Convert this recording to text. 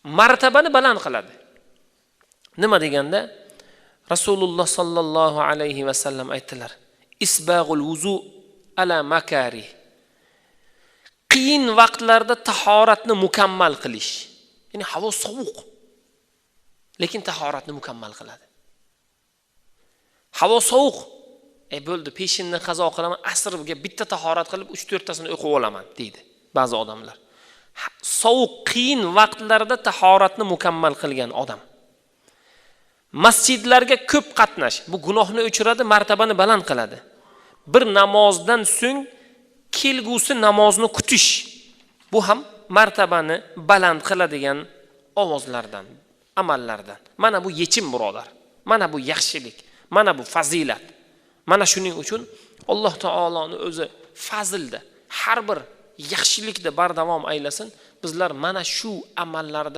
martabani baland qiladi. Nima deganda Rasululloh sallallohu alayhi va sallam aytdilar: "Isbag'ul vuzu ala makari." Qiyin vaqtlarda tahoratni mukammal qilish. Ya'ni havo sovuq, lekin tahoratni mukammal qiladi. Havo sovuq. Bo'ldi, peshinni qazo qilaman, asrga bitta tahorat qilib 3-4 tasini o'qib olaman, deydi ba'zi odamlar. Sovuq, qiyin vaqtlarda tahoratni mukammal qilgan odam. Masjidlarga ko'p qatnash, bu gunohni o'chiradi, martabani baland qiladi. Bir namozdan so'ng kelgusi namozni kutish, bu ham martabani baland qiladigan ovozlardan, amallardan. Mana bu yechim, birodar. Mana bu yaxshilik, mana bu fazilat. Mana shuning uchun Alloh taoloning o'zi fazilda, har bir yaxshilikda bardavom aylasin. Bizlar mana shu amallarda